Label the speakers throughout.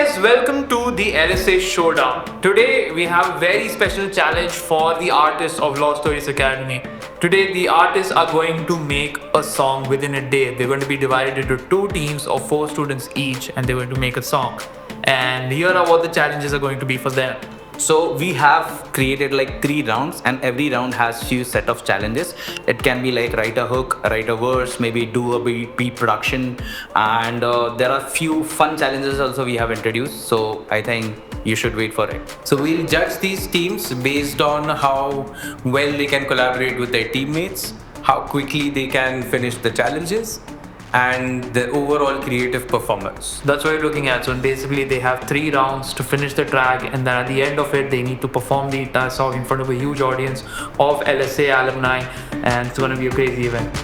Speaker 1: guys, welcome to the LSA Showdown. Today we have a very special challenge for the artists of Lost Stories Academy. Today the artists are going to make a song within a day. They're going to be divided into two teams of 4 students each and they're going to make a song. And here are what the challenges are going to be for them.
Speaker 2: So we have created like 3 rounds, and every round has few set of challenges. It can be like write a hook, write a verse, maybe do a beat production, and there are few fun challenges also we have introduced. So I think you should wait for it.
Speaker 3: So we'll judge these teams based on how well they can collaborate with their teammates, how quickly they can finish the challenges, and their overall creative performance.
Speaker 1: That's what you're looking at. So basically, they have 3 rounds to finish the track, and then at the end of it, they need to perform the entire song in front of a huge audience of LSA alumni, and it's going to be a crazy event.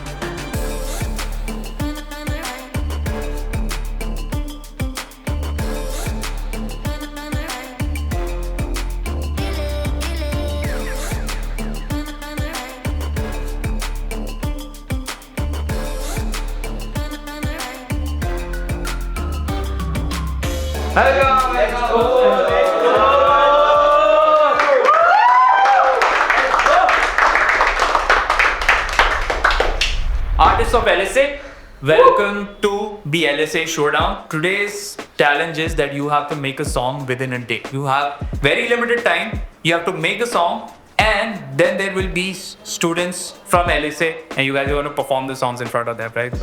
Speaker 1: Artists of LSA, welcome to the LSA Showdown. Today's challenge is that you have to make a song within a day. You have very limited time. You have to make a song, and then there will be students from LSA, and you guys are going to perform the songs in front of them, right?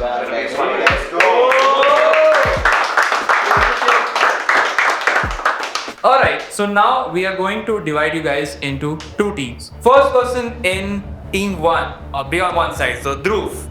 Speaker 1: Alright, so now we are going to divide you guys into 2 teams. First person in team 1, or be on one side. So Dhruv.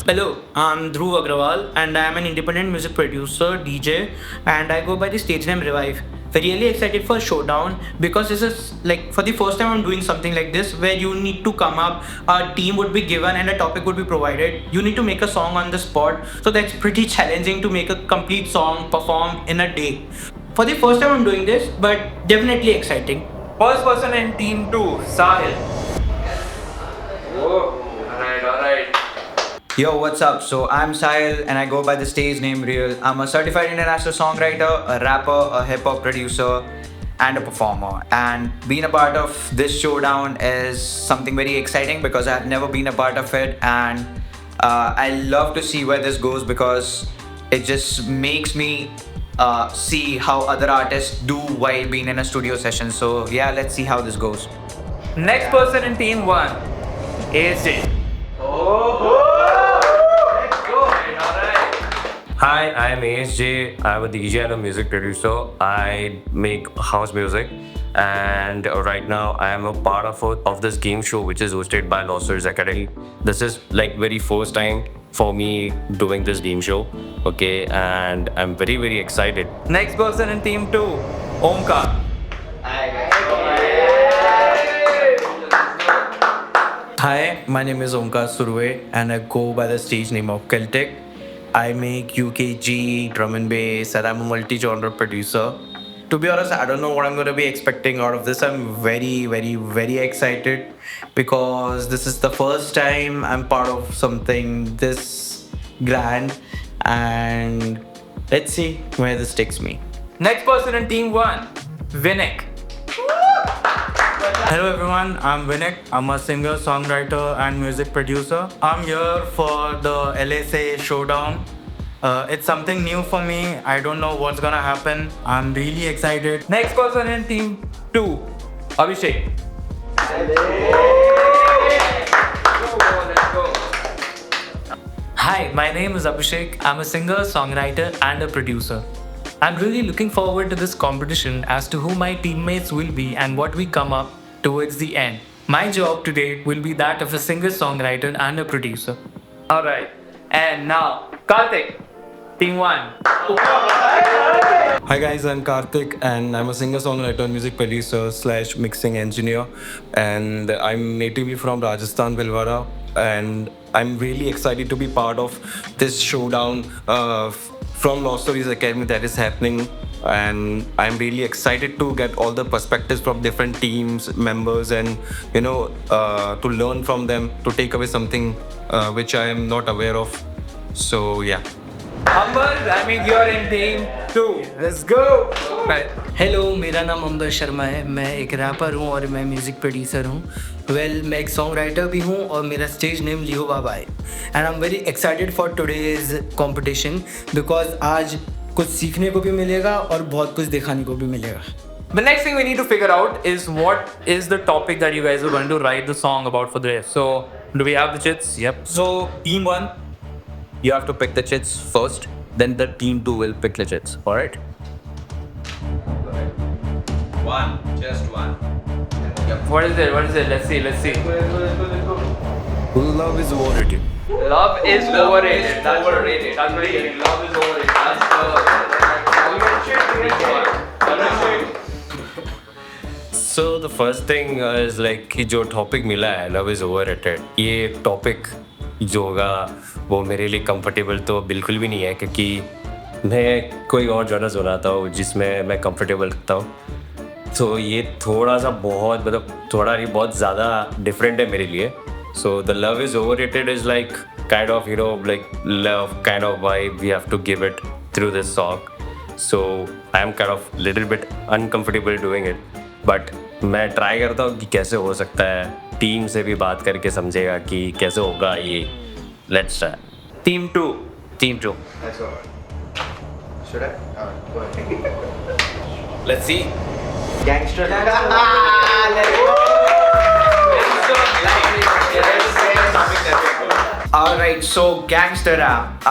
Speaker 4: Hello, I'm Dhruv Agrawal and I am an independent music producer, DJ, and I go by the stage name Revive. We're really excited for Showdown because this is like for the first time I'm doing something like this where you need to come up, a team would be given and a topic would be provided. You need to make a song on the spot, so that's pretty challenging to make a complete song perform in a day. For the first time I'm doing this, but definitely exciting.
Speaker 1: First person in team 2, Sahil. Alright.
Speaker 5: Yo, what's up? So I'm Sahil and I go by the stage name Real. I'm a certified international songwriter, a rapper, a hip hop producer, and a performer. And being a part of this showdown is something very exciting because I've never been a part of it, and I love to see where this goes because it just makes me see how other artists do while being in a studio session. So yeah, let's see how this goes.
Speaker 1: Next person in team 1, AJ.
Speaker 6: Hi, I'm ASJ. I'm a DJ and a music producer. I make house music, and right now I am a part of this game show which is hosted by Lost Stories Academy. This is like very first time for me doing this game show. Okay, and I'm very excited.
Speaker 1: Next person in team 2, Omkar.
Speaker 3: Hi, my name is Omkar Surve and I go by the stage name of Celtic. I make UKG, drum and bass, and I'm a multi-genre producer. To be honest, I don't know what I'm going to be expecting out of this. I'm very excited because this is the first time I'm part of something this grand, and let's see where this takes me.
Speaker 1: Next person in team 1, Vinik.
Speaker 4: Hello everyone, I'm Vinik. I'm a singer, songwriter, and music producer. I'm here for the LSA Showdown. It's something new for me. I don't know what's gonna happen. I'm really excited.
Speaker 1: Next person in team 2, Abhishek.
Speaker 7: Hi, my name is Abhishek. I'm a singer, songwriter, and a producer. I'm really looking forward to this competition as to who my teammates will be and what we come up towards the end. My job today will be that of a singer, songwriter, and a producer.
Speaker 1: Alright, and now Karthik, team 1.
Speaker 3: Hi guys, I'm Karthik and I'm a singer-songwriter, music producer slash mixing engineer, and I'm natively from Rajasthan, Bhilwara, and I'm really excited to be part of this showdown from Lost Stories Academy that is happening, and I'm really excited to get all the perspectives from different teams, members, and to learn from them, to take away something which I am not aware of. So yeah.
Speaker 1: Amber, I mean you're in team 2. Let's go. Right.
Speaker 4: Hello, मेरा नाम अंबर शर्मा है। मैं एक wrapper हूँ और मैं music producer हूँ। मैं एक सॉन्ग राइटर भी हूँ और मेरा स्टेज नेम लियो बाबा है। And I am very excited for today's competition because आज कुछ सीखने को भी मिलेगा और बहुत कुछ दिखाने को भी मिलेगा।
Speaker 1: The next thing we need to figure out is what is the topic that you guys are going to write the song about for this. So, do we have the chits? Yep.
Speaker 2: So team 1, you have to pick the chits first, then the team 2 will pick the chits. All right? One, just one.
Speaker 1: What is it? What is it? Let's see. Let's see.
Speaker 2: Love is overrated.
Speaker 1: Love is overrated. That's overrated. That's what you're getting. Love is overrated.
Speaker 6: So the first thing is like कि जो topic मिला है love is overrated, ये topic जो होगा वो मेरे लिए कंफर्टेबल तो बिल्कुल भी नहीं है, क्योंकि मैं कोई और जॉनर सुनाता हूँ जिसमें मैं कंफर्टेबल रखता हूँ। तो ये थोड़ा सा बहुत मतलब थोड़ा नहीं बहुत ज़्यादा डिफरेंट है मेरे लिए। So the love is overrated is like kind of, you know, like love kind of vibe we have to give it through this song. So I am kind of little bit uncomfortable doing it, but मैं try करता हूँ कि कैसे हो सकता है, team से भी बात करके समझेगा कि कैसे होगा ये। Let's try.
Speaker 1: Team 2.
Speaker 2: Team 2.
Speaker 5: Let's go. Should I? Go ahead.
Speaker 2: Let's see.
Speaker 5: Gangster. Alright, so gangster rap.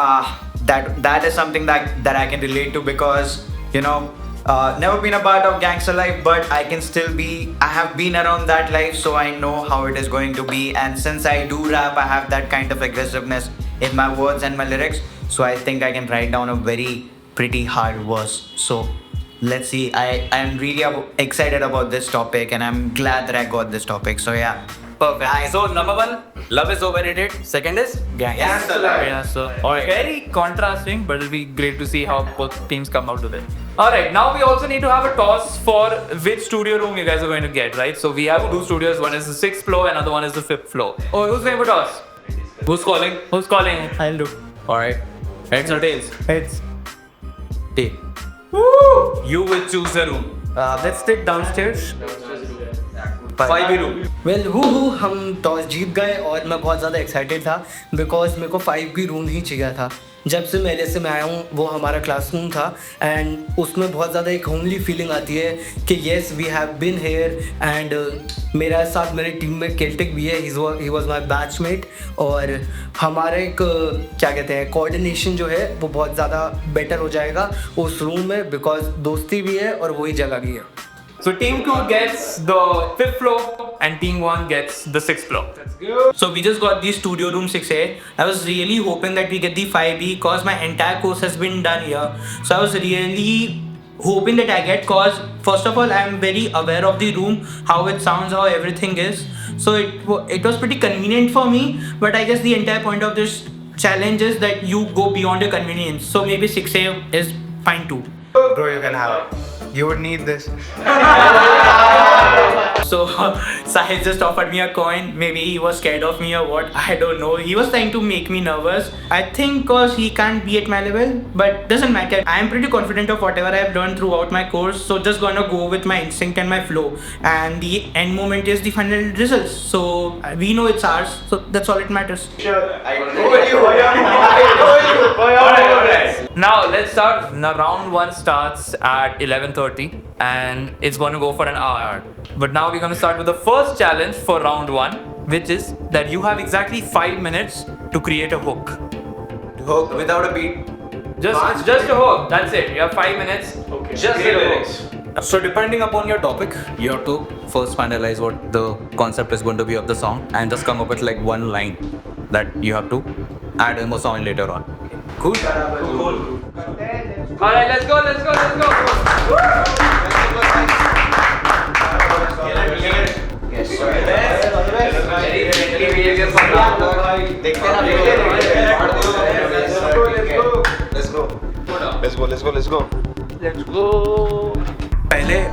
Speaker 5: That is something that I can relate to because never been a part of gangster life, but I have been around that life, so I know how it is going to be. And since I do rap, I have that kind of aggressiveness in my words and my lyrics, so I think I can write down a very pretty hard verse. So let's see. I am really excited about this topic, and I'm glad that I got this topic. So yeah.
Speaker 2: Perfect. So number 1, love is overrated. Second is gangster life.
Speaker 1: Yeah, so
Speaker 2: Alright.
Speaker 1: very contrasting, but it'll be great to see how both teams come out with it. Alright, now we also need to have a toss for which studio room you guys are going to get, right? So we have 2 studios, one is the 6th floor, another one is the 5th floor. Oh, who's going for toss?
Speaker 2: Who's calling?
Speaker 1: Who's calling?
Speaker 4: I'll do.
Speaker 2: Alright. Heads or tails?
Speaker 4: Heads.
Speaker 2: Tail. You will choose the room.
Speaker 4: Let's take downstairs.
Speaker 2: 5 room.
Speaker 4: Well हम toss जीत गए और मैं बहुत ज़्यादा excited था because मेरे को 5 की रूम ही चाहिए था। जब से मैं LA से मैं आया हूँ वो हमारा क्लासरूम था एंड उसमें बहुत ज़्यादा एक होमली फीलिंग आती है कि yes we have been here and मेरा साथ मेरे टीम में केल्टिक भी है, ही वॉज माई बैचमेट और हमारा एक क्या कहते हैं कोऑर्डिनेशन जो है वो बहुत ज़्यादा बेटर हो जाएगा उस रूम में बिकॉज दोस्ती भी है और वही जगह भी है।
Speaker 1: So team 2 gets the 5th floor and team 1 gets the 6th floor. Let's go.
Speaker 4: So we just got the studio room 6A. I was really hoping that we get the 5B because my entire course has been done here. So I was really hoping that I get cause first of all I am very aware of the room, how it sounds, how everything is. So it was pretty convenient for me, but I guess the entire point of this challenge is that you go beyond your convenience. So maybe 6A is fine too.
Speaker 5: Bro, you can have it. You would need this.
Speaker 4: So Sahil just offered me a coin. Maybe he was scared of me or what, I don't know. He was trying to make me nervous. I think cause he can't be at my level, but doesn't matter. I am pretty confident of whatever I have learned throughout my course. So just gonna go with my instinct and my flow. And the end moment is the final results. So we know it's ours. So that's all it matters.
Speaker 1: Now let's start. Now round 1 starts at 11:30 and it's going to go for an hour. But now we're going to start with the first challenge for round 1, which is that you have exactly 5 minutes to create a hook.
Speaker 5: Hook without a beat.
Speaker 1: Just a hook. That's it. You have 5 minutes. Okay. Just a hook.
Speaker 2: So depending upon your topic, you have to first finalize what the concept is going to be of the song and just come up with like one line that you have to add in the song later on. Cool?
Speaker 1: Alright, let's go.
Speaker 5: Let's go.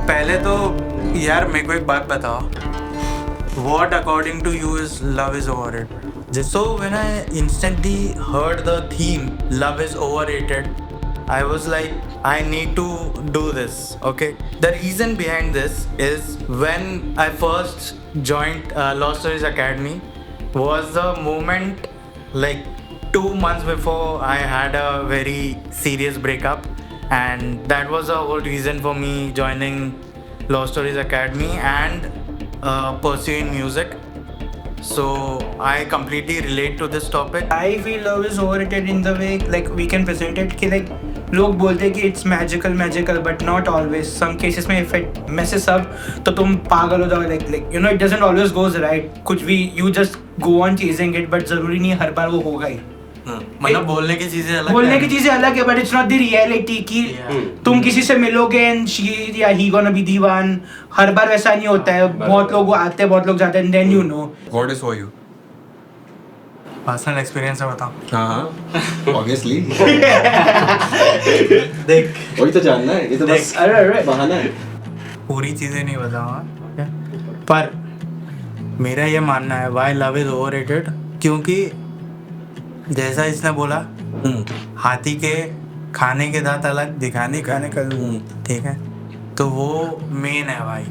Speaker 3: पहले तो यार मेरे को एक बात बताओ, what according to you is love is overrated? So when I instantly heard the theme, love is overrated, I was like, I need to do this. Okay. The reason behind this is when I first joined Lost Stories Academy was the moment like 2 months before I had a very serious breakup, and that was the whole reason for me joining Lost Stories Academy and pursuing music. So I completely relate to this topic.
Speaker 4: I feel love is overrated in the way like we can present it कि like लोग बोलते हैं कि it's magical but not always. Some cases में if it messes up तो तुम पागल हो जाओ like you know it doesn't always goes right. कुछ भी you just go on chasing it but जरूरी नहीं है हर बार वो होगा ही.
Speaker 3: मतलब बोलने की चीजें अलग
Speaker 4: बोलने
Speaker 3: है।
Speaker 4: की चीजें अलग है but it's not the reality कि तुम किसी से मिलोगे and she या he gonna be the one. हर बार वैसा नहीं होता है. बहुत लोग आते हैं बहुत लोग जाते हैं and then you know.
Speaker 8: What is for you?
Speaker 3: Personal experience है बताओ।
Speaker 8: हाँ ऑब्वियसली
Speaker 3: देख
Speaker 8: वही तो जानना है, ये तो बस
Speaker 4: अरे
Speaker 8: बहाना है।
Speaker 3: पूरी चीजें नहीं बताऊंगा पर मेरा ये मानना है वाई लव इज ओवररेटेड, क्योंकि जैसा इसने बोला हाथी के खाने के दांत अलग दिखाने खाने का ठीक है, तो वो मेन है भाई।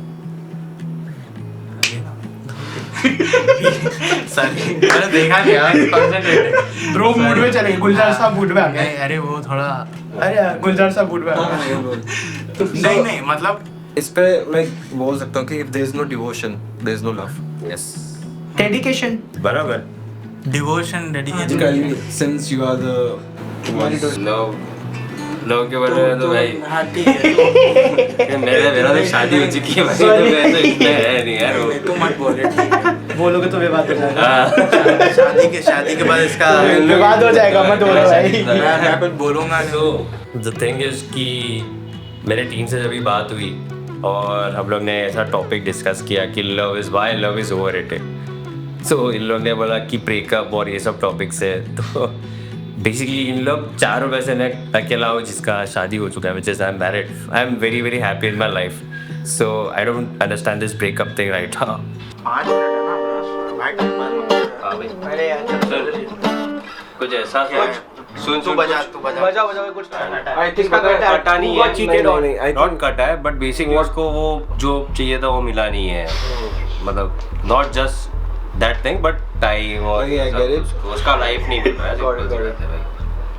Speaker 3: सॉरी मैंने देखा नहीं यार, कंसंट्रेट
Speaker 4: ब्रो मूड में चले गुलजार साहब मूड में आ गए.
Speaker 3: अरे वो थोड़ा
Speaker 4: अरे गुलजार साहब मूड में आ गए.
Speaker 3: नहीं मतलब
Speaker 8: इस पे मैं बोल सकता हूँ कि if there is no devotion, there is no love.
Speaker 6: Yes.
Speaker 4: Dedication.
Speaker 6: बराबर.
Speaker 3: Devotion dedication
Speaker 8: Since you are the
Speaker 6: love के बारे में तो भाई मेरा तो शादी हो चुकी है भाई, तो मैं तो इसमें है नहीं यार वो.
Speaker 3: तू मत बोल रहे
Speaker 4: बोलोगे तो विवाद हो जाएगा.
Speaker 3: शादी के बाद इसका
Speaker 4: विवाद हो जाएगा मत बोलो भाई.
Speaker 3: मैं कुछ बोलूंगा नहीं।
Speaker 6: तो द थिंग इज कि मेरे टीम से जब बात हुई और हम लोग ने ऐसा टॉपिक डिस्कस किया कि love is why love is overrated. So इन लोग ने बोला कि ब्रेकअप और ये सब टॉपिक्स है. तो बेसिकली इन लोग चारों में से मैं अकेला हूँ जिसका शादी हो चुका है, which is I'm married. I'm very very happy in my life. So I don't understand this breakup thing right now.
Speaker 4: अरे यार
Speaker 6: कुछ ऐसा सुन
Speaker 3: तू बजा
Speaker 4: कुछ.
Speaker 6: आई थिंक कटा नहीं है, चीटेड और नॉट कटा है, बट बेसिकली उसको वो जो चाहिए था वो मिला नहीं है. मतलब not just that thing but time और
Speaker 8: I get it.
Speaker 6: उसका लाइफ नहीं मिल रहा है.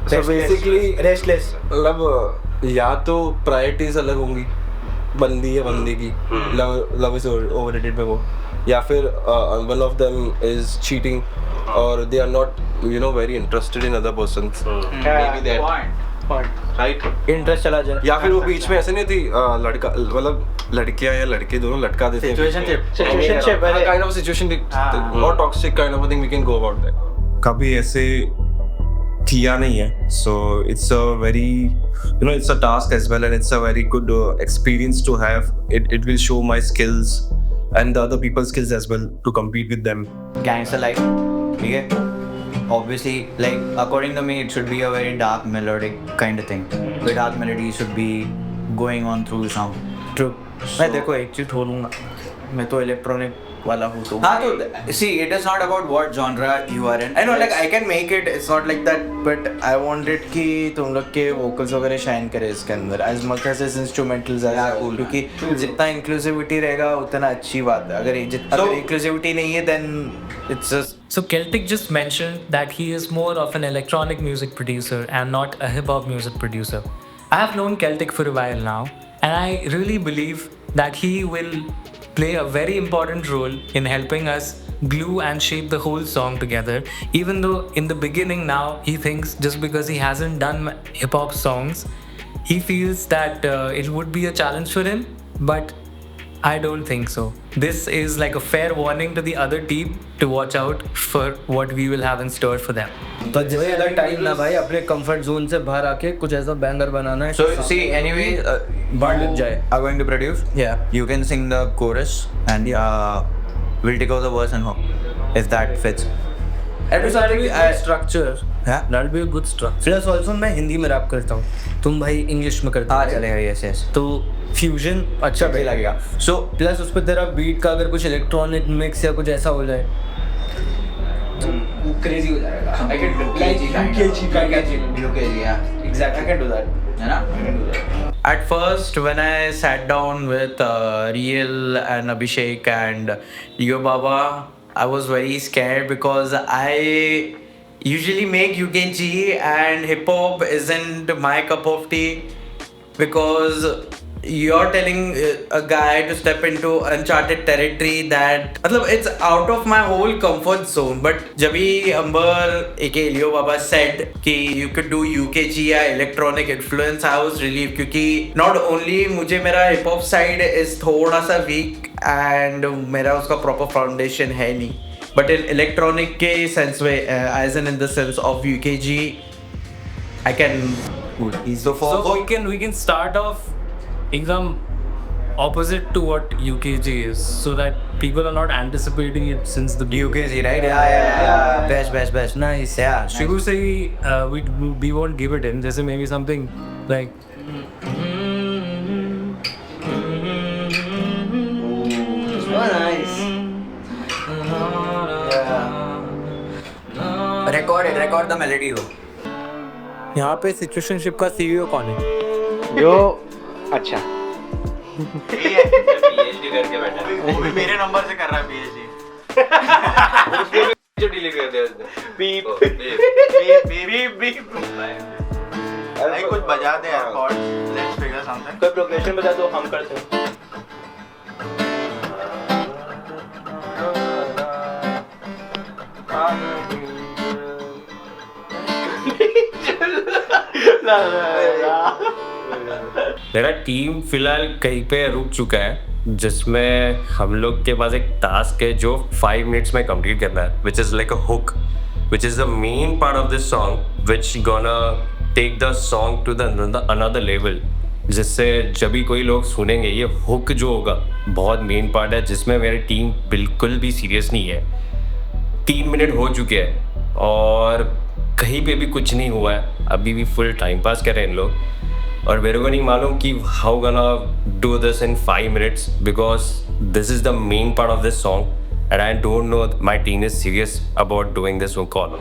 Speaker 8: So basically
Speaker 4: restless.
Speaker 8: मतलब या तो प्रायोरिटीज अलग होंगी बंदी है बंदी की, लव इज ओवररेटेड में वो, या फिर one of them is cheating और they are not you know very interested in other persons. Maybe that. Right.
Speaker 4: Interest चला जाए.
Speaker 8: या फिर वो बीच में ऐसे नहीं थी लड़का मतलब लड़कियां या लड़के दोनों लटका देते हैं.
Speaker 4: Situationship
Speaker 8: kind of situation, not toxic kind of thing, we can go about that. कभी ऐसे किया नहीं है, so it's a very you know it's a task as well, and it's a very good experience to have. It will show my skills and the other people's skills as well to compete with them.
Speaker 5: Gangster life, ठीक है? Obviously, like according to me, it should be a very dark melodic kind of thing. The dark melody should be going on through the sound.
Speaker 3: True. मैं देखो एक चीज बोलूंगा, मैं तो electronic वाला हूँ तो
Speaker 5: हाँ तो see, it is not about what genre you are in.
Speaker 3: I know, like I can make it. It's not like that, but I wanted कि तुम लोग के vocals वगैरह shine करे इसके अंदर as much as its instrumentals are cool. क्योंकि जितना inclusivity रहेगा उतना अच्छी बात है. अगर inclusivity नहीं है then it's just.
Speaker 7: So Celtic just mentioned that he is more of an electronic music producer and not a hip hop music producer. I have known Celtic for a while now, and I really believe that he will play a very important role in helping us glue and shape the whole song together. Even though in the beginning now he thinks just because he hasn't done hip hop songs, he feels that it would be a challenge for him, but I don't think so. This is like a fair warning to the other team to watch out for what we will have in store for them.
Speaker 3: तो जैसे अगर time ना भाई अपने comfort zone से बाहर आके कुछ ऐसा बैंगर बनाना है.
Speaker 5: So see, anyway,
Speaker 3: बढ़ लग जाए.
Speaker 5: are going to produce.
Speaker 3: Yeah.
Speaker 5: You can sing the chorus and we'll take over the verse and hook if that fits.
Speaker 3: Structure that be a good structure. Plus also मैं हिंदी में rap करता हूँ, तुम भाई English में करते हो.
Speaker 5: चलेगा. yes yes.
Speaker 3: तो फ्यूजन अच्छा भी लगेगा. सो प्लस उस पर तेरा बीट का अगर कुछ इलेक्ट्रॉनिक मिक्स या कुछ ऐसा हो जाए
Speaker 5: crazy हो जाएगा.
Speaker 2: I can do
Speaker 5: Like
Speaker 2: UKG kind of.
Speaker 5: UKG, yeah.
Speaker 2: Exactly. I can do that.
Speaker 5: है ना? I can do that.
Speaker 3: At first, when I sat down with Riel and Abhishek and Yo Baba, I was very scared because I usually make UKG and hip hop isn't my cup of tea because you're telling a guy to step into uncharted territory that मतलब it's out of my whole comfort zone. But जब भी Amber aka Leo Baba said कि you could do UKG या electronic influence, I was relieved क्योंकि not only मुझे मेरा hip hop side is थोड़ा सा weak and मेरा उसका proper foundation है नहीं. But in electronic के sense में as in the sense of UKG, I can.
Speaker 7: So we can start off एकदम opposite to what UKG is, so that people are not anticipating it since the
Speaker 5: UKG, right? Yeah. Best. Nice. Yeah.
Speaker 7: शुरू से ही we won't give it in. जैसे maybe something like
Speaker 5: Record the melody हो.
Speaker 9: यहाँ पे situationship का CEO कौन है?
Speaker 10: जो अच्छा
Speaker 2: PhD करके बैठा है.
Speaker 10: वो भी मेरे नंबर से कर रहा है PhD.
Speaker 2: जो डिलीट कर दिया उसने.
Speaker 10: बीप भाई कुछ बजा दे यार कॉर्ड. Let's figure something.
Speaker 4: कोई प्रोग्रेशन बता दो, हम करते हैं.
Speaker 6: मेरा टीम फिलहाल कहीं पे रुक चुका है जिसमें हम लोग के पास एक टास्क है जो 5 मिनट्स में कंप्लीट करना है, which is like a hook, which is the main part of this song which gonna take the song to the another level, जिससे जब भी कोई लोग सुनेंगे ये हुक जो होगा बहुत मेन पार्ट है, जिसमें मेरी टीम बिल्कुल भी सीरियस नहीं है. 3 मिनट हो चुके हैं और कहीं पे भी कुछ नहीं हुआ है, अभी भी फुल टाइम पास कर रहे हैं इन लोग. और मेरे को नहीं मालूम कि हाउ गना do this in 5 minutes because this is the main part of this song and I don't know my team is serious about doing this call.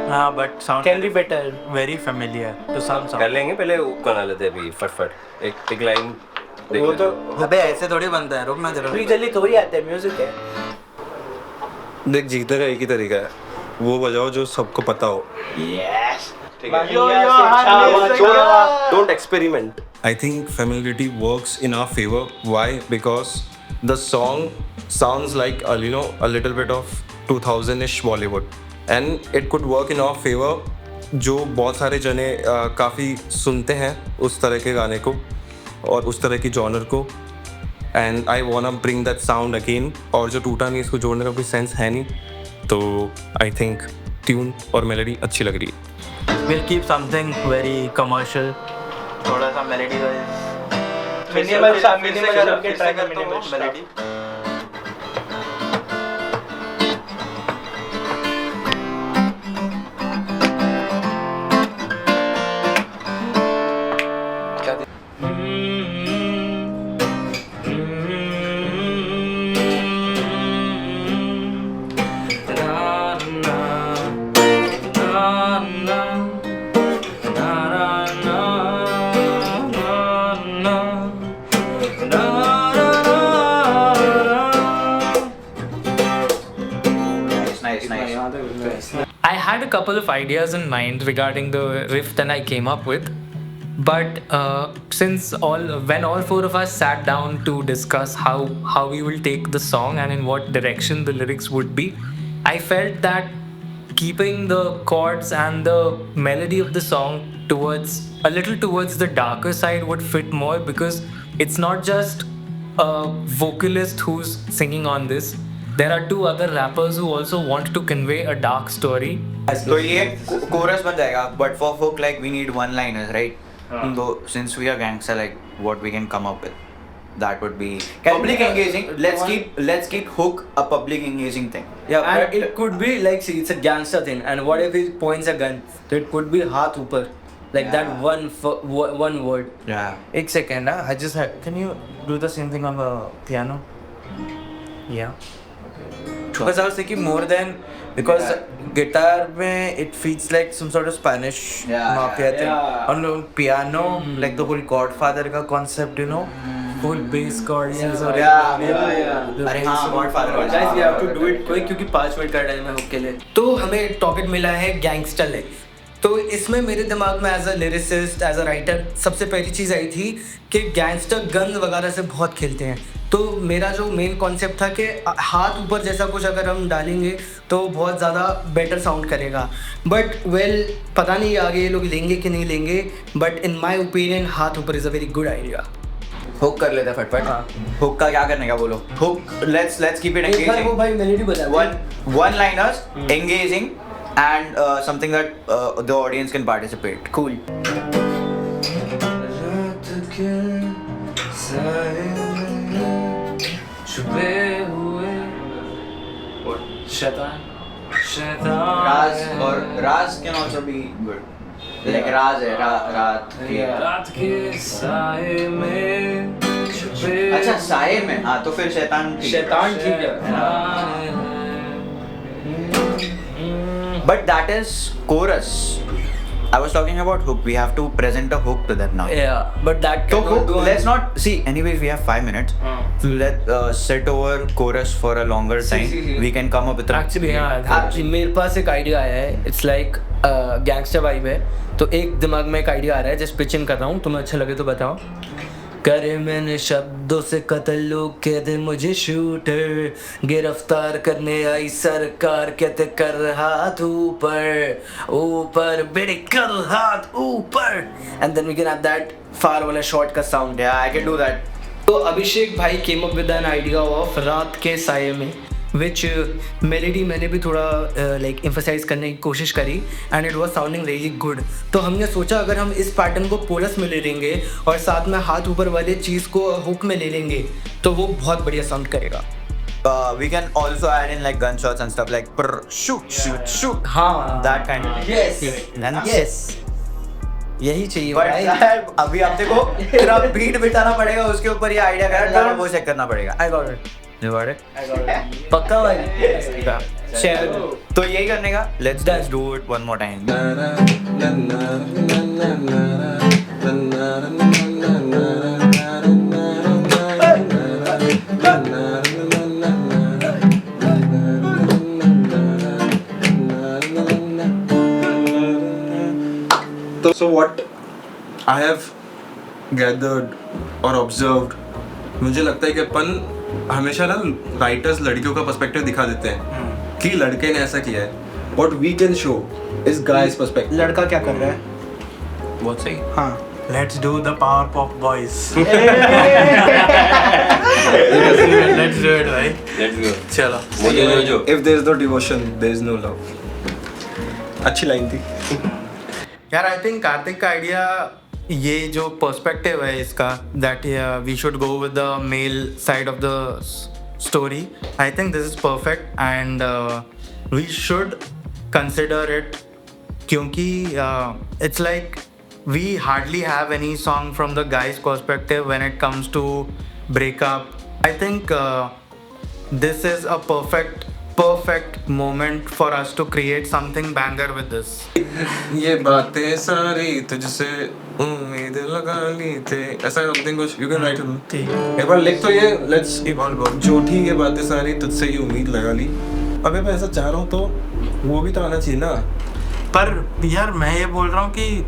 Speaker 10: हाँ but sound
Speaker 4: Can be better.
Speaker 10: very familiar to some
Speaker 6: कर लेंगे, पहले बना लेते हैं अभी फटफट एक line.
Speaker 10: वो तो अबे ऐसे थोड़ी बनता है. रुकना जरा.
Speaker 4: जल्दी थोड़ी आता है, म्यूजिक है.
Speaker 8: देख जीतने का एक ही तरीका है, वो बजाओ जो सबको पता हो. Don't experiment. I think familiarity works in our favor. Why? Because the song sounds like a little bit of 2000ish Bollywood, and it could work in our favor. जो बहुत सारे जने काफ़ी सुनते हैं उस तरह के गाने को और उस तरह की जॉनर को, and I want to bring that sound again. और जो टूटा नहीं इसको जोड़ने का कोई सेंस है नहीं, तो आई थिंक ट्यून और मेलोडी अच्छी लग रही है.
Speaker 9: We'll keep something very commercial.
Speaker 10: थोड़ा सा मेलोडी का
Speaker 4: Minimal सा करके try कर
Speaker 10: minimal melody.
Speaker 7: I had a couple of ideas in mind regarding the riff that I came up with, but when all four of us sat down to discuss how we will take the song and in what direction the lyrics would be, I felt that keeping the chords and the melody of the song towards the darker side would fit more, because it's not just a vocalist who's singing on this. There are two other rappers who also want to convey a dark story.
Speaker 5: तो ये chorus बन जाएगा, but for hook like we need one-liners, right? So since we are gangster, like what we can come up with, that would be public engaging. Let's keep hook a public engaging thing.
Speaker 9: Yeah, and it could be like, see, it's a gangster thing, and what if he points a gun? So it could be haath upar. Like that one word.
Speaker 3: Yeah.
Speaker 9: एक second, I just had. Can you do the same thing on the piano? Yeah. Because I was thinking more than because guitar में it feels like some sort of Spanish mafia thing. On the piano, like the whole Godfather का concept, you know, full bass chords.
Speaker 5: अरे हाँ Godfather वाला.
Speaker 9: Guys, we have to do it quick क्योंकि 5 minute का time है hook के लिए. तो हमें टॉपिक मिला है गैंगस्टर लाइफ. तो इसमें मेरे दिमाग में as a lyricist, as a writer, सबसे पहली चीज़ आई थी कि गैंगस्टर गन वगैरह से बहुत खेलते हैं. तो मेरा जो मेन कॉन्सेप्ट था कि हाथ ऊपर जैसा कुछ अगर हम डालेंगे तो बहुत ज़्यादा बेटर साउंड करेगा. बट पता नहीं आगे ये लोग लेंगे कि नहीं लेंगे, बट इन माई ओपिनियन हाथ ऊपर is a very good idea.
Speaker 5: Hook कर लेते हैं फटफट. हुक का क्या करने का बोलो. Hook let's keep it engaging.
Speaker 9: वो भाई मेलोडी बजा.
Speaker 5: One liners, engaging, and something that the audience can participate. Cool. Raz or Raz can also be good. Like Raz है रात के साए में. अच्छा साए में. हाँ तो फिर शैतान ठीक है. But that is chorus. I was talking about hook. We have to present a hook to them now.
Speaker 9: Yeah, but that
Speaker 5: So
Speaker 9: cannot
Speaker 5: hook,
Speaker 9: go on.
Speaker 5: let's not see. Anyways, we have 5 minutes. So let's sit over chorus for a longer time. We can come up with a.
Speaker 9: Actually, मेरे पास एक idea आया है. It's like gangster vibe है. तो एक दिमाग में एक आइडिया आ रहा है. जस्ट पिच इन कर रहा हूँ. तुम्हें अच्छा लगे तो बताओ. करे मैंने शब्दों से कत्ल, लोग कहते मुझे शूटर, गिरफ्तार करने आई सरकार, कहते कर हाथ ऊपर ऊपर बेटे कर हाथ ऊपर. And then we can have that far वाला शॉट का sound.
Speaker 5: Yeah, I can do that.
Speaker 9: तो अभिषेक भाई came up with an idea of रात के साये में, विच मेलेडी मैंने भी थोड़ा लाइक एम्फसाइज करने की कोशिश करी and it was sounding really good. तो हमने सोचा अगर हम इस पैटर्न को कोरस में ले लेंगे और साथ में हाथ ऊपर वाले चीज़ को हुक में ले लेंगे तो वो बहुत बढ़िया साउंड करेगा.
Speaker 5: We can also add in like gunshots and stuff like prr, shoot.
Speaker 9: हाँ,
Speaker 5: That kind of.
Speaker 9: yes, यही चाहिए
Speaker 5: But
Speaker 9: भाई.
Speaker 5: साहब, अभी आप देखो तेरा बीट बिठाना पड़ेगा, उसके ऊपर ये आइडिया करना, वो चेक करना पड़ेगा.
Speaker 9: I got it.
Speaker 5: You got it?
Speaker 9: पक्का भाई.
Speaker 5: तो यही करने का. Let's do it one more time.
Speaker 8: So what I have gathered or observed, मुझे लगता है कि अपन हमेशा ना राइटर्स लड़कियों का पर्सपेक्टिव दिखा देते हैं कि लड़के ने ऐसा किया है. What we can show is guys perspective.
Speaker 4: लड़का क्या कर रहा है?
Speaker 3: बहुत सही.
Speaker 4: हाँ. Let's do the power pop boys.
Speaker 3: Let's do it भाई.
Speaker 6: Let's go.
Speaker 3: चलो.
Speaker 6: Mojo.
Speaker 8: If there is no devotion, there is no love. अच्छी लाइन थी.
Speaker 9: यार आई थिंक कार्तिक का आइडिया, ये जो पर्सपेक्टिव है इसका, that we should go with the male side of the story. I think this is perfect and we should consider it, क्योंकि it's like we hardly have any song from the guys perspective when it comes to breakup. I think this is a perfect moment for us to create something banger with this.
Speaker 8: ये बातें सारी तुझसे उम्मीद लगा ली थे, ऐसा something कुछ. You can write it. एक बार लिख तो ये लेट्स इवॉल्व. झूठी ये बातें सारी तुझसे ही उम्मीद लगा ली. अबे मैं ऐसा चाह रहा हूँ तो वो भी तो आना चाहिए ना.
Speaker 4: पर यार मैं ये बोल रहा हूँ कि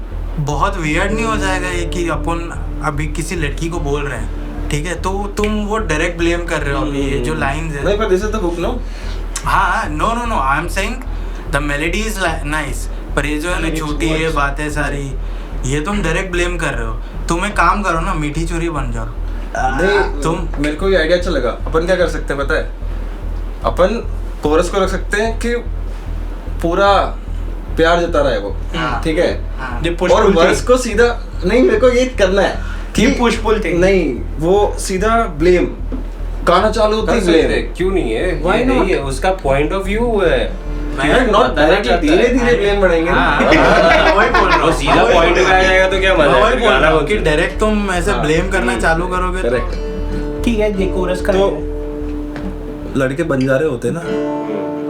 Speaker 4: बहुत वियर्ड नहीं हो जाएगा ये कि अपन अभी किसी लड़की को बोल रहे हैं, ठीक है, तो तुम वो डायरेक्ट ब्लेम कर रहे हो अभी ये जो लाइंस है.
Speaker 8: नहीं पर this is the book no.
Speaker 4: हाँ, no I am saying the melody is nice, पर ये जो है ना छोटी ये बातें सारी, ये तुम डायरेक्ट ब्लेम कर रहे हो. तुम एक काम करो ना, मीठी चोरी बन जाओ.
Speaker 8: नहीं
Speaker 4: तुम
Speaker 8: मेरे को ये आइडिया अच्छा लगा. अपन क्या कर सकते हैं पता है, अपन कोरस को रख सकते हैं कि पूरा प्यार जता रहा है वो, ठीक है, और वर्स को सीधा नहीं, मेरे को ये करना है कि
Speaker 4: पुश पुल थिंग
Speaker 8: नहीं, वो सीधा ब्लेम गाना चालू होता है. ब्लेम
Speaker 6: क्यों नहीं है? Why नहीं है? उसका पॉइंट ऑफ व्यू है.
Speaker 8: नॉट डायरेक्टली, धीरे धीरे ब्लेम बढ़ाएंगे ना।
Speaker 9: वही बोल रहा हूँ,
Speaker 6: सीधा पॉइंट पे आ जाएगा तो क्या मजा
Speaker 9: वही
Speaker 6: है
Speaker 9: बोल
Speaker 6: गाना
Speaker 9: रहा हूँ
Speaker 6: बोल
Speaker 9: कि डायरेक्ट तुम ऐसे ब्लेम करना चालू करोगे तो
Speaker 8: करेक्ट।
Speaker 4: ठीक है, ये कोरस का
Speaker 8: तो लड़के बंजारे होते ना।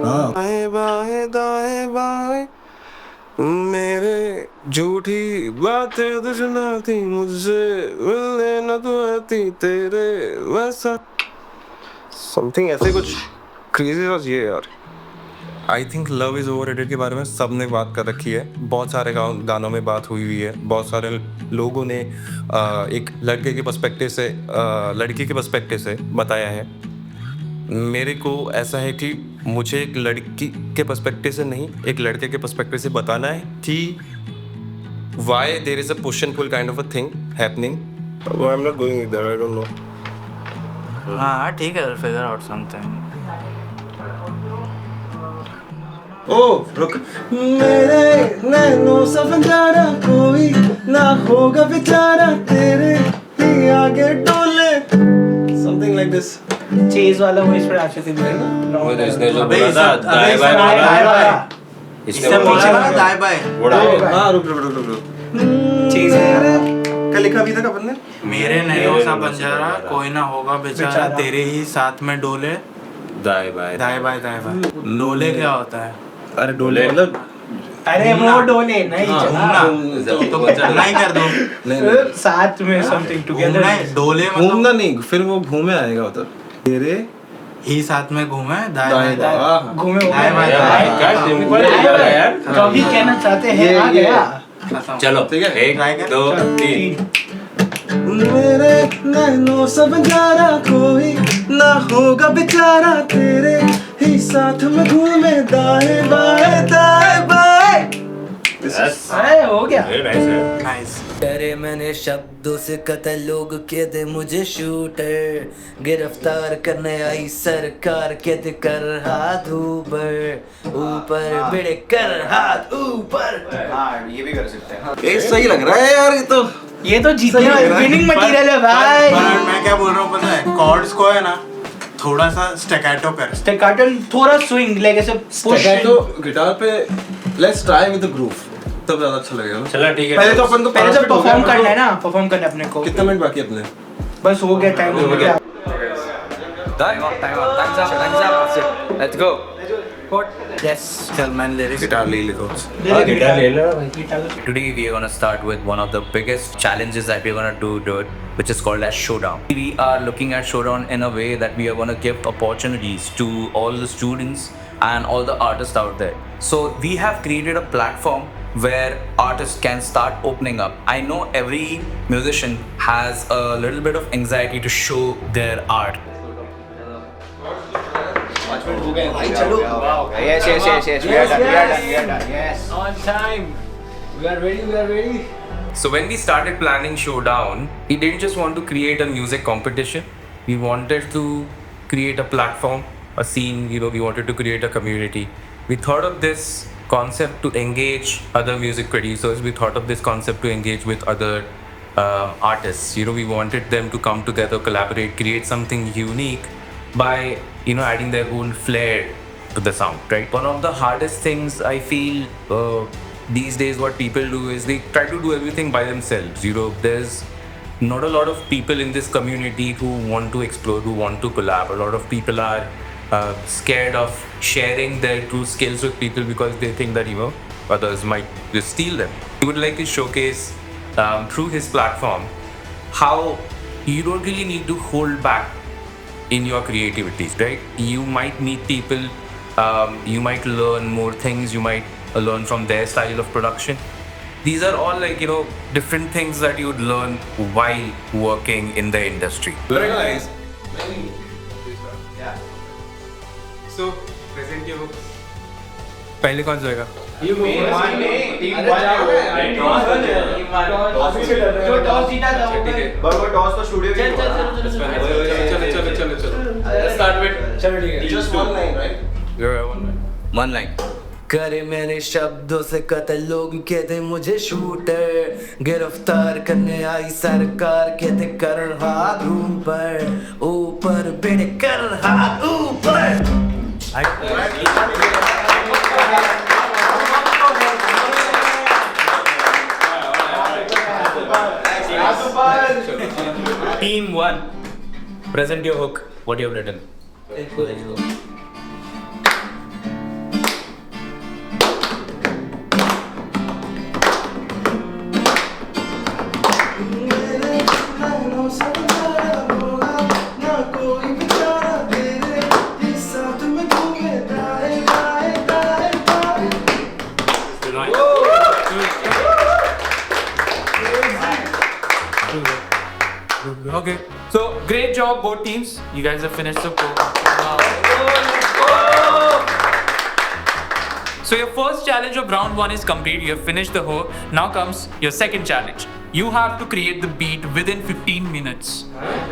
Speaker 8: हाँ। दाएं बाएं दाएं बाएं मेरे झूठी बातें तो सुनाती मुझसे मिलने न तो आती तेरे वैसा समथिंग ऐसे कुछ क्रेजी वाज ये यार। I think love is overrated के बारे में सबने बात कर रखी है, बहुत सारे गानों में बात हुई है, बहुत सारे लोगों ने एक लड़के के पर्सपेक्टिव से लड़की के पर्सपेक्टिव से बताया है। मेरे को ऐसा है कि मुझे एक लड़की के पर्सपेक्टिव से नहीं, एक लड़के के पर्सपेक्टिव से बताना है कि why there is a push and pull kind of a thing happening. I am not going there, I don't know.
Speaker 9: हाँ ठीक है, फिगर आउट समथिंग।
Speaker 8: ओ रुक। मेरे नैनों सा बंजारा कोई ना होगा बेचारा तेरे ही आगे डोले समथिंग लाइक दिस।
Speaker 4: चेज वाला वो इस पर आशा थी
Speaker 6: वो तो इसने जो बोला था दाएं बाएं बोला, इसने
Speaker 9: पीछे वाला दाएं बाएं।
Speaker 8: हाँ रुक रुक रुक रुक रुक।
Speaker 4: चेज
Speaker 8: क्या लिखा अभी तक अपन ने?
Speaker 9: मेरे नैनों सा बंजारा कोई ना होगा बेचारा तेरे ही साथ में डोले।
Speaker 6: दाएं बाएं
Speaker 9: दाएं बाएं दाएं बाएं। डोले क्या होता है?
Speaker 8: अरे डोले मतलब
Speaker 4: अरे वो डोले नहीं
Speaker 9: घूमना, तो चलना ही कर दो
Speaker 4: साथ में समथिंग टुगेदर।
Speaker 9: घूमना है, डोले मतलब
Speaker 8: घूमना नहीं, फिर वो घूमे आएगा उधर तेरे
Speaker 9: ही साथ में घूमे दाएं
Speaker 8: दाएं
Speaker 9: बाएं
Speaker 8: बाएं।
Speaker 4: घूमे
Speaker 9: दाएं बाएं
Speaker 6: क्या सिंपल है यार।
Speaker 4: जो भी कहना चाहते हैं आ गया।
Speaker 6: चलो
Speaker 8: ठीक है,
Speaker 6: एक
Speaker 9: ट्राई कर।
Speaker 6: 2 3
Speaker 8: मेरे नैनों सा बंजारा कोई ना होगा बेचारा तेरे ही साथ में घूमे दाएं बाएं दाएं बाएं।
Speaker 4: अरे हो गया।
Speaker 9: नाइस।
Speaker 11: डरे मैंने शब्दों से कतल लोग कहते मुझे शूटर, गिरफ्तार करने आई सरकार कहते कर हाथ ऊपर ऊपर बिड़े कर हाथ ऊपर।
Speaker 5: हाँ ये भी कर सकते हैं।
Speaker 8: ये सही लग रहा है यार,
Speaker 4: ये तो जीतने विनिंग मटेरियल है भाई।
Speaker 9: पर मैं क्या बोल रहा हूँ पता है, कॉर्ड्स को है ना थोड़ा सा स्टैकेटो कर।
Speaker 4: स्टैकाटो थोड़ा स्विंग लाइक ऐसे पुश।
Speaker 8: तो गिटार पे let's try with the groove, तब ज्यादा अच्छा लगेगा ना।
Speaker 6: चलो ठीक है।
Speaker 8: पहले तो अपन को
Speaker 4: पहले तो परफॉर्म करना है ना, परफॉर्म करना है अपने को।
Speaker 8: कितना मिनट बाकी है अपने?
Speaker 4: बस हो गया, टाइम हो गया।
Speaker 2: Time up, time's up. Let's go.
Speaker 4: Yes
Speaker 9: चल मैंने लिरिक्स
Speaker 8: गिटार ले लो।
Speaker 6: गिटार ले लो।
Speaker 2: Today we are gonna start with one of the biggest challenges that we're gonna do it, which is called as Showdown. We are looking at Showdown in a way that we are gonna give opportunities to all the students and all the artists out there. So we have created a platform where artists can start opening up. I know every musician has a little bit of anxiety to show their art.
Speaker 5: Yes. We are done. Yes.
Speaker 11: On time. We are ready.
Speaker 6: So when we started planning Showdown, we didn't just want to create a music competition. We wanted to create a platform, a scene, we wanted to create a community. We thought of this concept to engage other music producers. We thought of this concept to engage with other artists. We wanted them to come together, collaborate, create something unique by adding their own flair to the sound, right? One of the hardest things I feel these days, what people do is they try to do everything by themselves. There's not a lot of people in this community who want to explore, who want to collab. A lot of people are scared of sharing their true skills with people because they think that others might just steal them. We would like to showcase through his platform how you don't really need to hold back in your creativities, right? You might meet people, you might learn more things, you might learn from their style of production. These are all different things that you would learn while working in the industry.
Speaker 8: Very nice.
Speaker 9: So present your hooks. पहले कौन जाएगा?
Speaker 4: जो toss जीता था
Speaker 5: वो toss तो studio में
Speaker 2: One line.
Speaker 11: करे मैंने शब्दों से कतल लोग कहते मुझे शूटर, गिरफ्तार करने आई सरकार कहते कर हाथ ऊपर ऊपर बिड़ कर हाथ ऊपर।
Speaker 4: Team 1. Present your hook. What you have written.
Speaker 1: Okay. So great job, both teams. You guys have finished the program. So your first challenge of round 1 is complete. You have finished the hook. Now comes your second challenge. You have to create the beat within 15 minutes.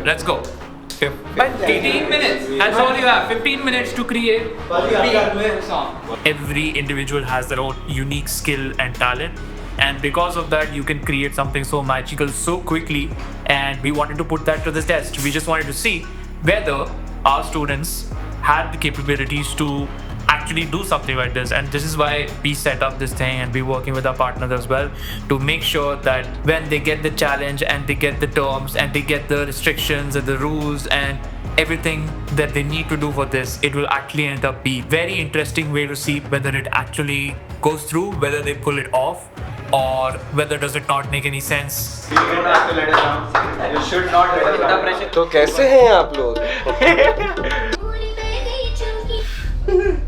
Speaker 1: Let's go. 15 minutes. That's all you have. 15 minutes to create a song. Every individual has their own unique skill and talent. And because of that, you can create something so magical so quickly. And we wanted to put that to the test. We just wanted to see whether our students had the capabilities to actually do something like this. And this is why we set up this thing, and we're working with our partners as well to make sure that when they get the challenge and they get the terms and they get the restrictions and the rules and everything that they need to do for this, it will actually end up be very interesting way to see whether it actually goes through, whether they pull it off, or whether does it not make any sense.
Speaker 5: You don't have to let us down. You should not let us down.
Speaker 8: तो कैसे हैं आप लोग?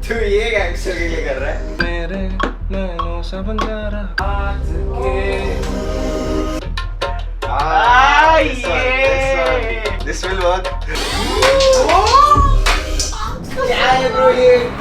Speaker 5: तू ये gangster के लिए कर रहा है?
Speaker 8: मेरे नैनों सा बंजारा आज के
Speaker 5: This will work. क्या है bro ये?